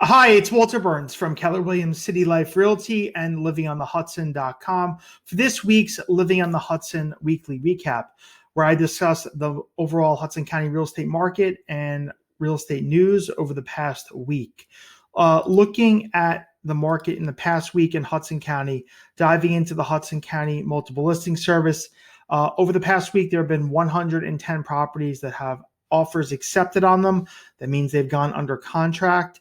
Hi, it's Walter Burns from Keller Williams City Life Realty and livingonthehudson.com for this week's Living on the Hudson weekly recap, where I discuss the overall Hudson County real estate market and real estate news over the past week. Looking at the market in the past week in Hudson County, diving into the Hudson County Multiple Listing Service. Over the past week, there have been 110 properties that have offers accepted on them. That means they've gone under contract.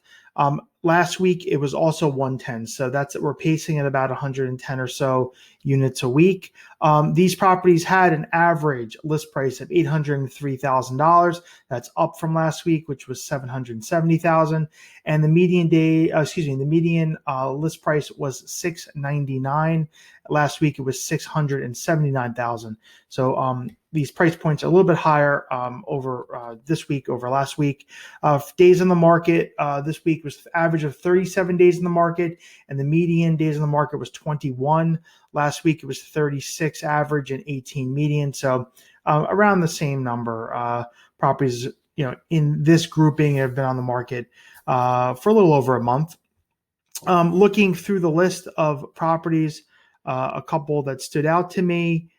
Last week it was also 110, so we're pacing at about 110 or so units a week. These properties had an average list price of $803,000. That's up from last week, which was $770,000, and the median list price was $699. Last week it was $679,000. So these price points are a little bit higher over this week over last week. Days on the market this week was average of 37 days in the market, and the median days in the market was 21. Last week it was 36 average and 18 median. So around the same number. Properties, in this grouping have been on the market for a little over a month. Looking through the list of properties, a couple that stood out to me.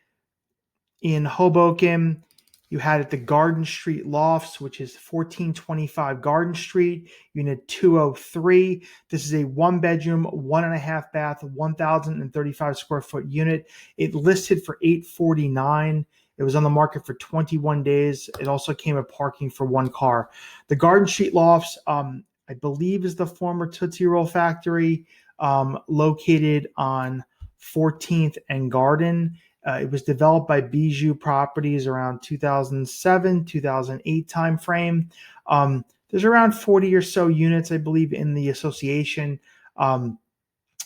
In Hoboken, you had at the Garden Street Lofts, which is 1425 Garden Street, unit 203. This is a one-bedroom, 1.5 bath, 1,035 square foot unit. It listed for $849. It was on the market for 21 days. It also came with parking for one car. The Garden Street Lofts, I believe, is the former Tootsie Roll factory, located on 14th and Garden. It was developed by Bijou Properties around 2007, 2008 timeframe. There's around 40 or so units, I believe, in the association. Like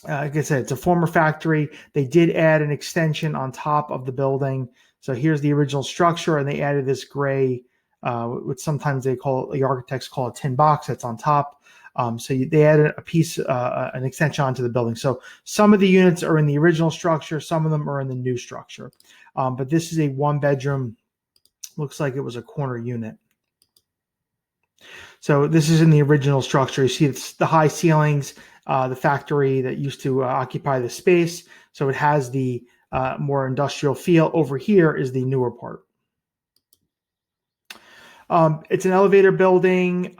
I said, it's a former factory. They did add an extension on top of the building. So here's the original structure, and they added this gray, which sometimes the architects call a tin box that's on top. So they added a piece, an extension onto the building. So some of the units are in the original structure, some of them are in the new structure. But this is a one bedroom, looks like it was a corner unit. So this is in the original structure. You see it's the high ceilings, the factory that used to occupy the space. So it has the more industrial feel. Over here is the newer part. It's an elevator building.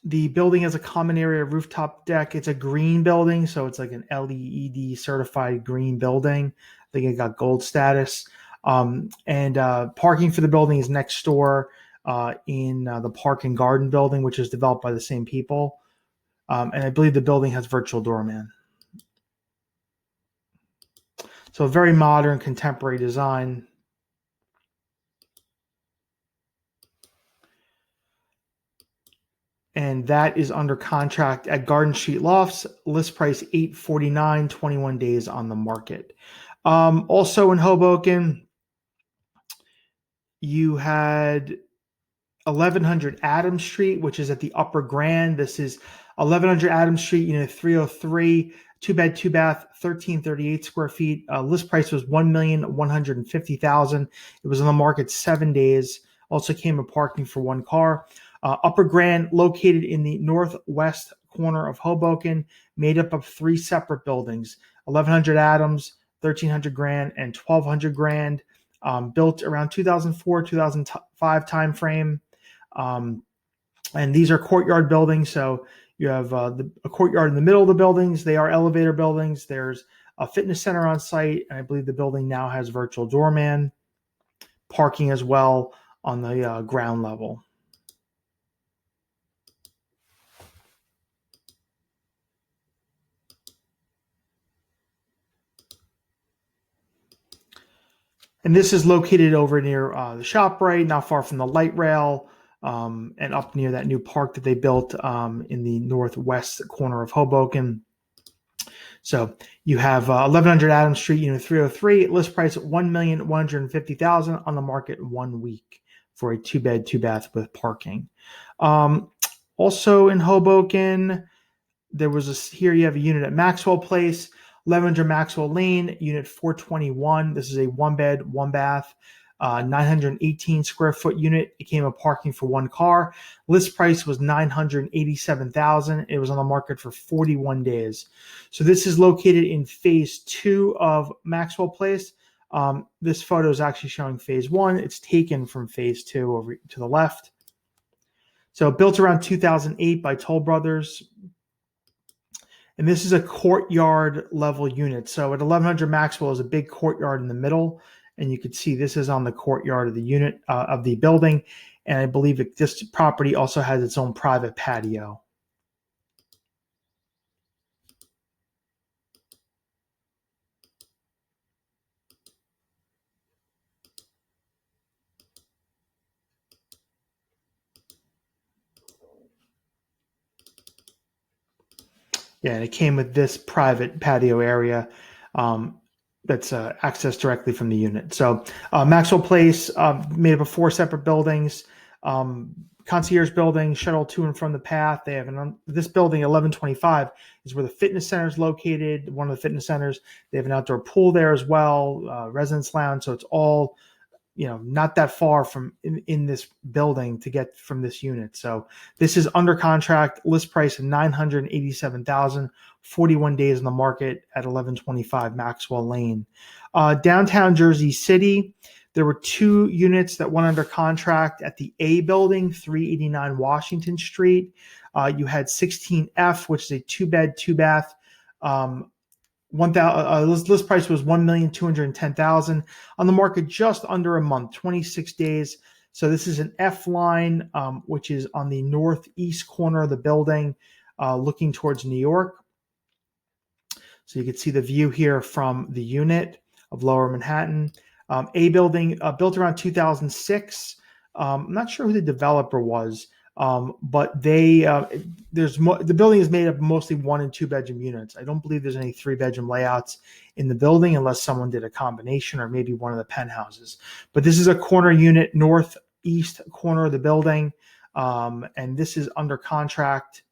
The building has a common area rooftop deck. It's a green building, so it's like an LEED certified green building. I think it got gold status. And parking for the building is next door in the Park and Garden building, which is developed by the same people. And I believe the building has virtual doorman. So a very modern, contemporary design. And that is under contract at Garden Street Lofts. List price $849, 21 days on the market. Also in Hoboken, you had 1100 Adams Street, which is at the Upper Grand. This is 1100 Adams Street, unit 303, 2-bed, 2-bath, 1338 square feet. List price was $1,150,000. It was on the market 7 days. Also came with parking for one car. Upper Grand, located in the northwest corner of Hoboken, made up of three separate buildings: 1100 Adams, 1300 Grand, and 1200 Grand. Built around 2004, 2005 timeframe. And these are courtyard buildings. So you have a courtyard in the middle of the buildings. They are elevator buildings. There's a fitness center on site, and I believe the building now has virtual doorman. Parking as well on the ground level. And this is located over near the ShopRite, not far from the light rail, and up near that new park that they built in the northwest corner of Hoboken. So you have 1100 Adams Street, unit 303, list price at $1,150,000, on the market 1 week for a 2-bed, 2-bath with parking. Also in Hoboken, here you have a unit at Maxwell Place, 1100 Maxwell Lane, unit 421. This is a 1-bed, 1-bath. 918 square foot unit. It came with parking for one car. List price was $987,000. It was on the market for 41 days. So this is located in phase 2 of Maxwell Place. This photo is actually showing phase 1. It's taken from phase 2 over to the left. So built around 2008 by Toll Brothers. And this is a courtyard level unit. So at 1100 Maxwell is a big courtyard in the middle. And you can see this is on the courtyard of the unit of the building. And I believe this property also has its own private patio. Yeah, and it came with this private patio area that's accessed directly from the unit. So Maxwell Place, made up of 4 separate buildings, concierge building, shuttle to and from the path. They have this building, 1125, is where the fitness center is located, one of the fitness centers. They have an outdoor pool there as well, residence lounge. So it's all, not that far from in this building to get from this unit. So this is under contract, list price of $987,000, 41 days in the market at 1125 Maxwell Lane. Downtown Jersey City, there were 2 units that went under contract at the A building, 389 Washington Street. You had 16F, which is a 2-bed, 2-bath. List price was $1,210,000, on the market just under a month, 26 days. So this is an F line, which is on the northeast corner of the building, looking towards New York. So you can see the view here from the unit of Lower Manhattan. A building, built around 2006. I'm not sure who the developer was. But the building is made up of mostly 1 and 2 bedroom units. I don't believe there's any 3-bedroom layouts in the building unless someone did a combination or maybe one of the penthouses. But this is a corner unit, northeast corner of the building. And this is under contract.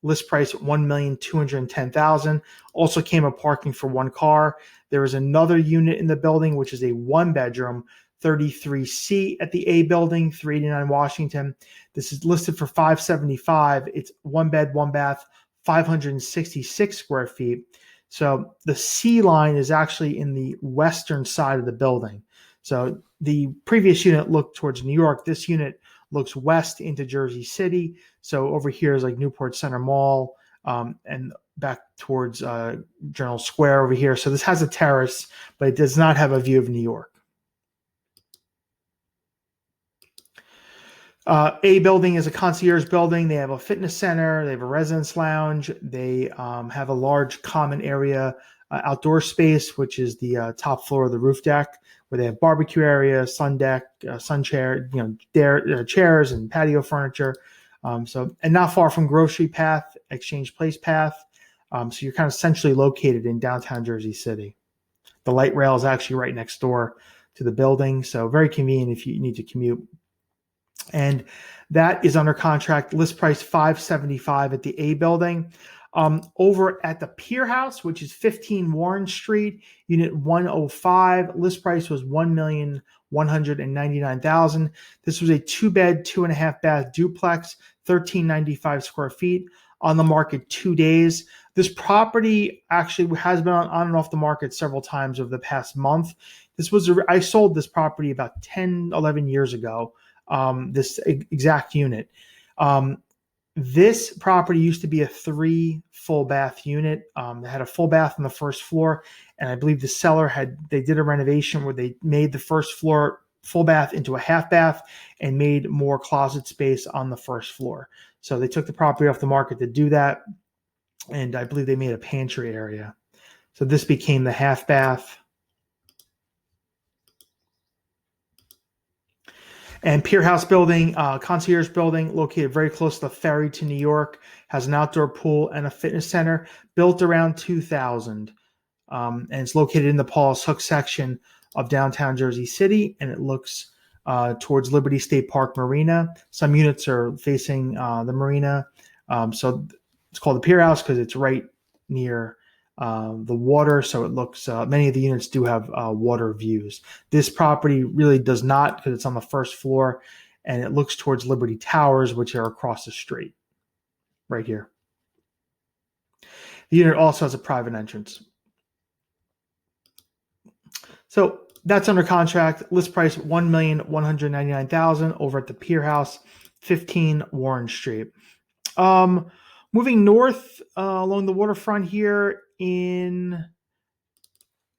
List price at $1,210,000. Also came with parking for one car. There is another unit in the building, which is a 1-bedroom, 33C at the A building, 389 Washington. This is listed for $575,000. It's 1 bed, 1 bath, 566 square feet. So the C line is actually in the western side of the building. So the previous unit looked towards New York. This unit looks west into Jersey City. So over here is like Newport Center Mall, and back towards Journal Square over here. So this has a terrace, but it does not have a view of New York. A building is a concierge building. They have a fitness center. They have a residence lounge. They have a large common area outdoor space, which is the top floor of the roof deck, where they have barbecue area, sun deck, sun chair, chairs and patio furniture. And not far from Grocery Path, Exchange Place Path. So you're kind of centrally located in downtown Jersey City. The light rail is actually right next door to the building, so very convenient if you need to commute. And that is under contract. List price $575,000 at the A building. Over at the Pier House, which is 15 Warren Street, Unit 105. List price was $1,199,000. This was a 2-bed, 2.5 bath duplex, 1,395 square feet. On the market 2 days. This property actually has been on and off the market several times over the past month. I sold this property about 10, 11 years ago. This exact unit. This property used to be a 3 full bath unit. They had a full bath on the first floor, and I believe the seller they did a renovation where they made the first floor full bath into a half bath and made more closet space on the first floor. So they took the property off the market to do that, and I believe they made a pantry area. So this became the half bath. And Pier House building, concierge building, located very close to the ferry to New York, has an outdoor pool and a fitness center, built around 2000. And it's located in the Paul's Hook section of downtown Jersey City, and it looks towards Liberty State Park Marina. Some units are facing the marina. So it's called the Pier House because it's right near the water, so it looks, many of the units do have water views. This property really does not, because it's on the first floor, and it looks towards Liberty Towers, which are across the street right here. The unit also has a private entrance. So that's under contract. List price $1,199,000 over at the Pier House, 15 Warren Street. Moving north along the waterfront here in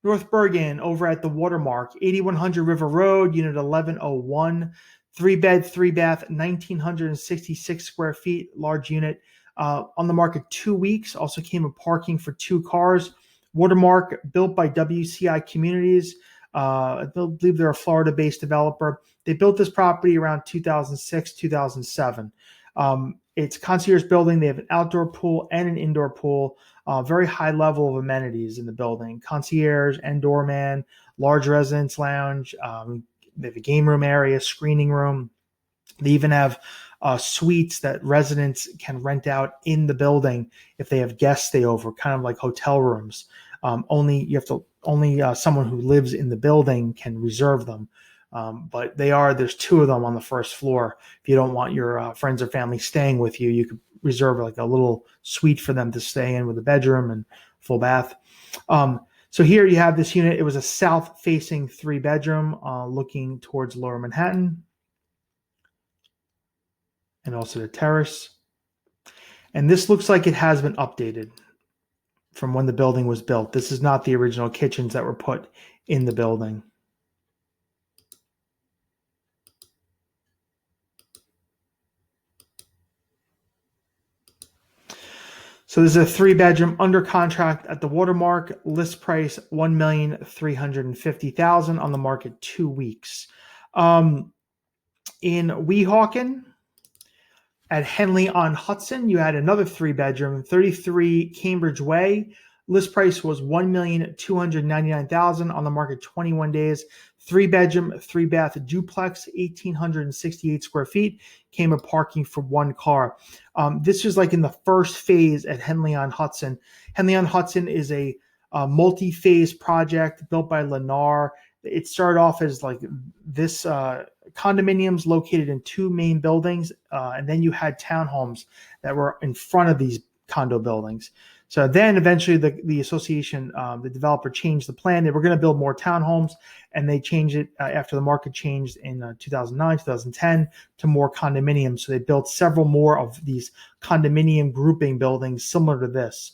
North Bergen, over at the Watermark, 8100 River Road, Unit 1101, 3-bed, 3-bath, 1,966 square feet, large unit. On the market 2 weeks. Also came with parking for 2 cars. Watermark, built by WCI Communities. I believe they're a Florida-based developer. They built this property around 2006, 2007. It's concierge building. They have an outdoor pool and an indoor pool. Very high level of amenities in the building. Concierge and doorman, large residence lounge. They have a game room area, screening room. They even have suites that residents can rent out in the building if they have guests stay over, kind of like hotel rooms. Only someone who lives in the building can reserve them. But there's 2 of them on the first floor. If you don't want your friends or family staying with you, you could reserve like a little suite for them to stay in with a bedroom and full bath. So here you have this unit. It was a south-facing 3-bedroom looking towards Lower Manhattan, and also the terrace. And this looks like it has been updated from when the building was built. This is not the original kitchens that were put in the building. So this is a 3-bedroom under contract at the Watermark. List price $1,350,000, on the market 2 weeks. In Weehawken at Henley on Hudson, you had another 3-bedroom, 33 Cambridge Way. List price was $1,299,000, on the market 21 days. 3-bedroom, 3-bath duplex, 1,868 square feet. Came with parking for 1 car. This is like in the first phase at Henley on Hudson. Henley on Hudson is a multi-phase project built by Lennar. It started off as like this condominiums located in 2 main buildings, and then you had townhomes that were in front of these condo buildings. So then eventually the association, the developer changed the plan. They were going to build more townhomes, and they changed it after the market changed in 2009, 2010 to more condominiums. So they built several more of these condominium grouping buildings similar to this.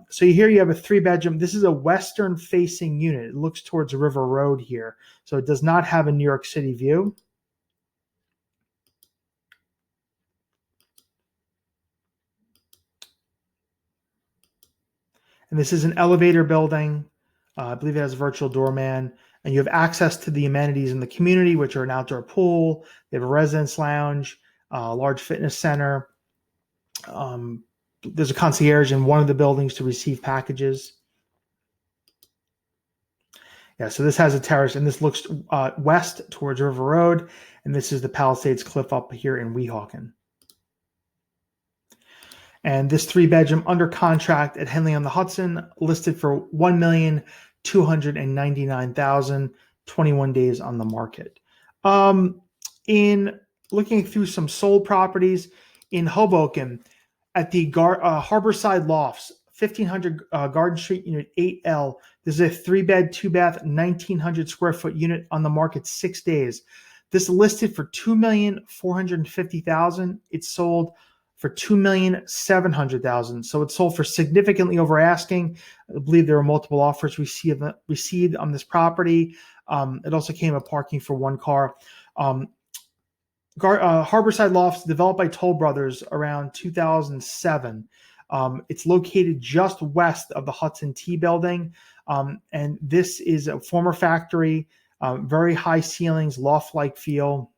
So here you have a 3-bedroom. This is a western facing unit. It looks towards River Road here. So it does not have a New York City view. And this is an elevator building. I believe it has a virtual doorman. And you have access to the amenities in the community, which are an outdoor pool. They have a residence lounge, a large fitness center. There's a concierge in one of the buildings to receive packages. Yeah, so this has a terrace, and this looks west towards River Road. And this is the Palisades Cliff up here in Weehawken. And this 3-bedroom under contract at Henley on the Hudson, listed for $1,299,000, 21 days on the market. In looking through some sold properties in Hoboken, at the Harborside Lofts, 1500 Garden Street, Unit 8L. This is a 3-bed, 2-bath, 1,900 square foot unit, on the market 6 days. This listed for $2,450,000. It's sold for $2,700,000. So it sold for significantly over asking. I believe there were multiple offers received on this property. It also came with parking for 1 car. Harborside Lofts, developed by Toll Brothers around 2007. It's located just west of the Hudson T building. And this is a former factory, very high ceilings, loft-like feel.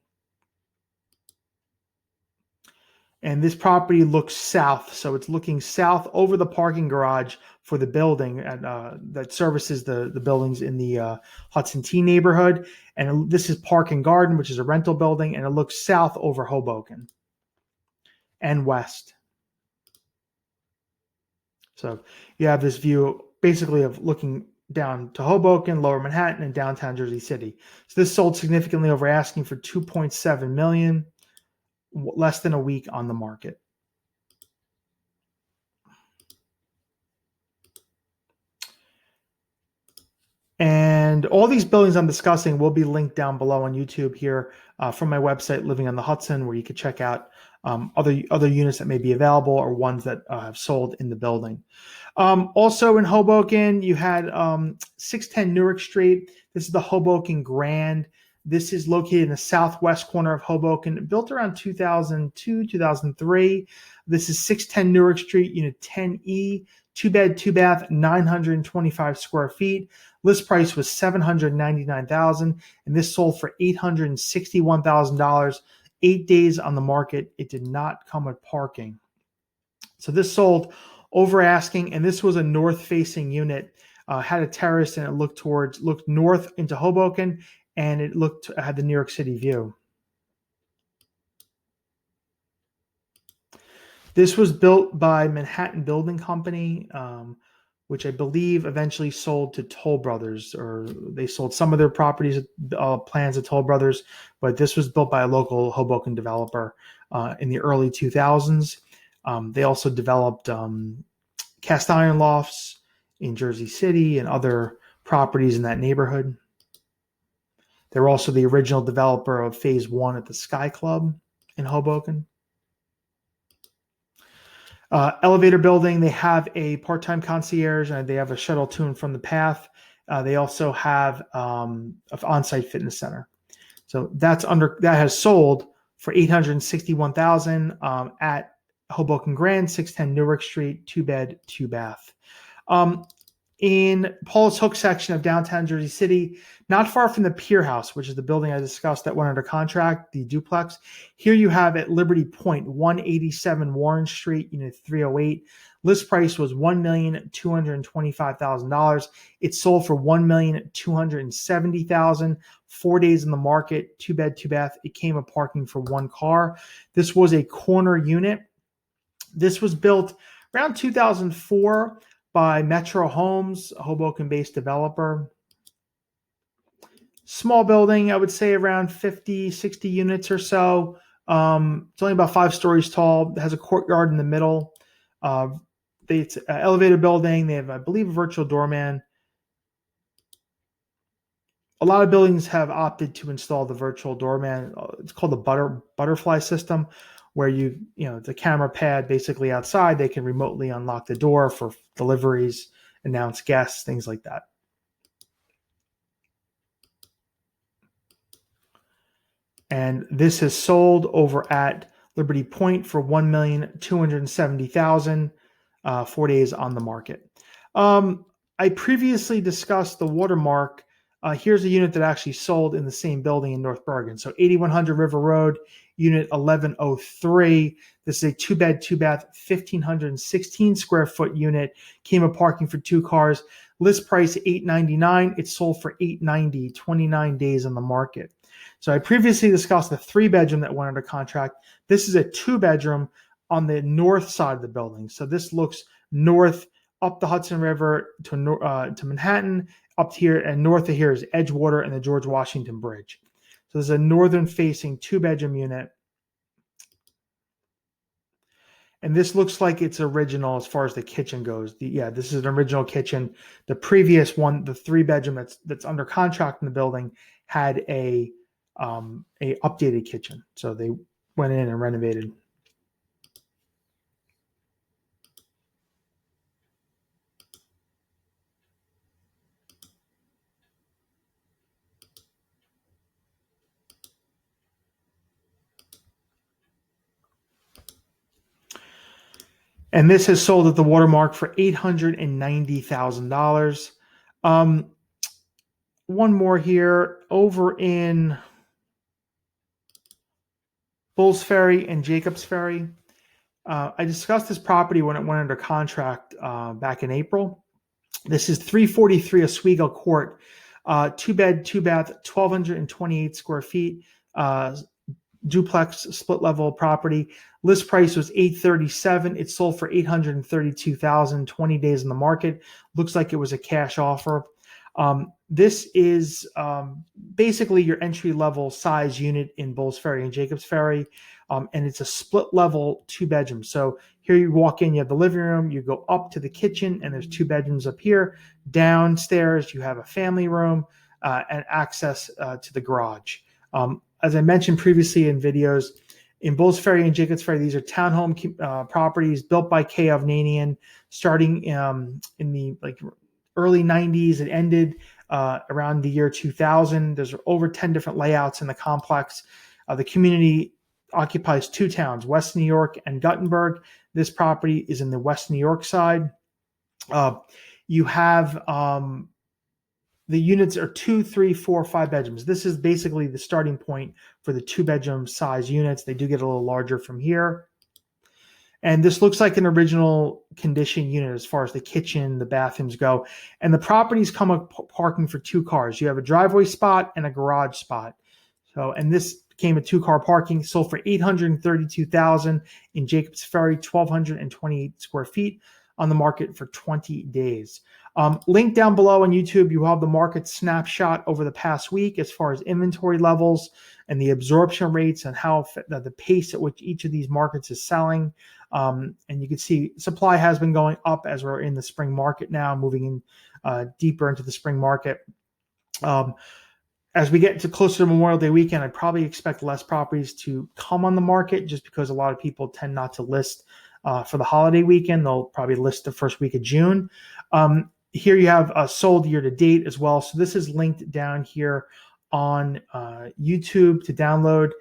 And this property looks south, so it's looking south over the parking garage for the building that services the buildings in the Hudson T neighborhood. And this is Park and Garden, which is a rental building, and it looks south over Hoboken and west. So you have this view basically of looking down to Hoboken, Lower Manhattan, and downtown Jersey City. So this sold significantly over asking for $2.7 million, less than a week on the market. And all these buildings I'm discussing will be linked down below on YouTube here from my website, Living on the Hudson, where you can check out other units that may be available or ones that have sold in the building. Also in Hoboken, you had 610 Newark Street. This is the Hoboken Grand. This is located in the southwest corner of Hoboken, built around 2002, 2003. This is 610 Newark Street, Unit 10E, 2-bed, 2-bath, 925 square feet. List price was $799,000, and this sold for $861,000. 8 days on the market. It did not come with parking. So this sold over asking, and this was a north-facing unit. Had a terrace, and it looked north into Hoboken, and it had the New York City view. This was built by Manhattan Building Company, which I believe eventually sold to Toll Brothers, or they sold some of their properties, plans to Toll Brothers, but this was built by a local Hoboken developer in the early 2000s. They also developed cast iron lofts in Jersey City and other properties in that neighborhood. They're also the original developer of Phase 1 at the Sky Club in Hoboken. Elevator building, they have a part-time concierge, and they have a shuttle to and from the path. They also have an on-site fitness center. So that has sold for $861,000 at Hoboken Grand, 610 Newark Street, 2-bed, 2-bath. In Paul's Hook section of downtown Jersey City, not far from the Pier House, which is the building I discussed that went under contract, the duplex. Here you have at Liberty Point, 187 Warren Street, Unit 308. List price was $1,225,000. It sold for $1,270,000. 4 days in the market, 2-bed, 2-bath. It came with parking for one car. This was a corner unit. This was built around 2004 by Metro Homes, a Hoboken-based developer. Small building, I would say around 50, 60 units or so. It's only about 5 stories tall. It has a courtyard in the middle. It's an elevator building. They have, I believe, a virtual doorman. A lot of buildings have opted to install the virtual doorman. It's called the butterfly system, where the camera pad basically outside, they can remotely unlock the door for deliveries, announce guests, things like that. And this has sold over at Liberty Point for $1,270,000, 4 days on the market. I previously discussed the Watermark. Here's a unit that actually sold in the same building in North Bergen. So 8100 River Road, Unit 1103. This is a 2-bed, 2-bath, 1,516 square foot unit. Came with parking for 2 cars. List price $899. It sold for $890, 29 days on the market. So I previously discussed the 3-bedroom that went under contract. This is a 2-bedroom on the north side of the building. So this looks north up the Hudson River to Manhattan. Up here and north of here is Edgewater and the George Washington Bridge. So there's a northern-facing 2-bedroom unit. And this looks like it's original as far as the kitchen goes. This is an original kitchen. The previous one, the 3-bedroom that's under contract in the building, had a updated kitchen. So they went in and renovated. And this has sold at the Watermark for $890,000. One more here over in Bulls Ferry and Jacobs Ferry. I discussed this property when it went under contract back in April. This is 343 Oswego Court, 2-bed, 2-bath, 1,228 square feet, duplex split level property. List price was $837. It sold for $832,000. 20 days in the market. Looks like it was a cash offer. This is basically your entry level size unit in Bulls Ferry and Jacobs Ferry, and it's a split level 2 bedrooms. So here you walk in, you have the living room, you go up to the kitchen, and there's 2 bedrooms up here. Downstairs, you have a family room and access to the garage. As I mentioned previously in videos, in Bulls Ferry and Jacobs Ferry, these are townhome properties built by K. Ovnanian, starting in the early 90s. It ended around the year 2000. There's over 10 different layouts in the complex. The community occupies 2 towns, West New York and Guttenberg. This property is in the West New York side. You have the units are 2, 3, 4, 5 bedrooms. This is basically the starting point for the 2 bedroom size units. They do get a little larger from here. And this looks like an original condition unit as far as the kitchen, the bathrooms go. And the properties come with parking for 2 cars. You have a driveway spot and a garage spot. So, and this came with 2-car parking, sold for $832,000 in Jacobs Ferry, 1,228 square feet, on the market for 20 days. Link down below on YouTube, you have the market snapshot over the past week as far as inventory levels and the absorption rates and how the pace at which each of these markets is selling. And you can see supply has been going up as we're in the spring market now, moving in deeper into the spring market. As we get to closer to Memorial Day weekend, I probably expect less properties to come on the market just because a lot of people tend not to list for the holiday weekend. They'll probably list the first week of June. Here you have sold year to date as well. So this is linked down here on YouTube to download.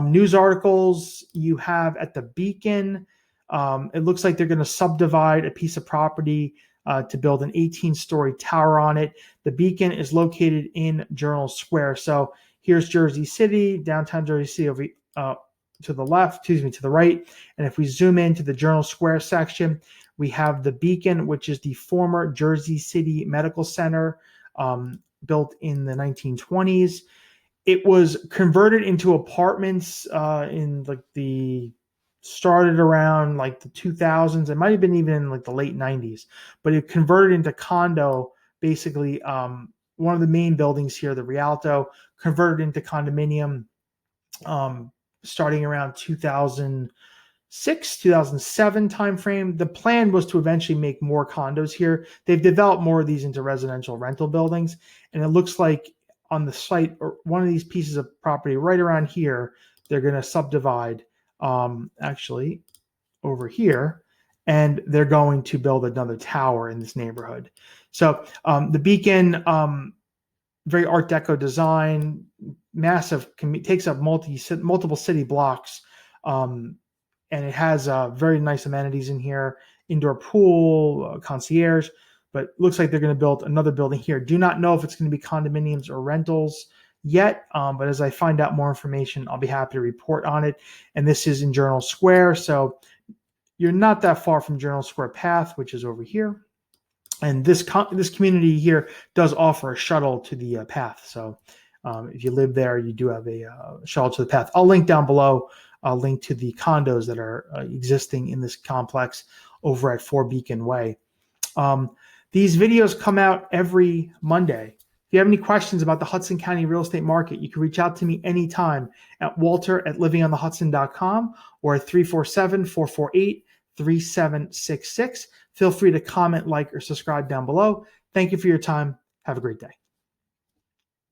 News articles you have at the Beacon. It looks like they're going to subdivide a piece of property to build an 18-story tower on it. The Beacon is located in Journal Square. So here's Jersey City, downtown Jersey City over to the left, to the right. And if we zoom into the Journal Square section, we have the Beacon, which is the former Jersey City Medical Center, built in the 1920s. It was converted into apartments in started around the 2000s. It might have been even in the late 90s, but it converted into condo. Basically, one of the main buildings here, the Rialto, converted into condominium starting around 2006, 2007 timeframe. The plan was to eventually make more condos here. They've developed more of these into residential rental buildings, and it looks like on the site, or one of these pieces of property right around here, they're going to subdivide actually over here, and they're going to build another tower in this neighborhood. So the Beacon, very Art Deco design, massive, takes up multiple city blocks, and it has very nice amenities in here, indoor pool, concierge, but looks like they're going to build another building here. Do not know if it's going to be condominiums or rentals yet, but as I find out more information, I'll be happy to report on it. And this is in Journal Square, so you're not that far from Journal Square Path, which is over here. And this community here does offer a shuttle to the path. So if you live there, you do have a shuttle to the path. I'll link down below. I'll link to the condos that are existing in this complex over at 4 Beacon Way. These videos come out every Monday. If you have any questions about the Hudson County real estate market, you can reach out to me anytime at walter@livingonthehudson.com or at 347-448-3766. Feel free to comment, like, or subscribe down below. Thank you for your time. Have a great day.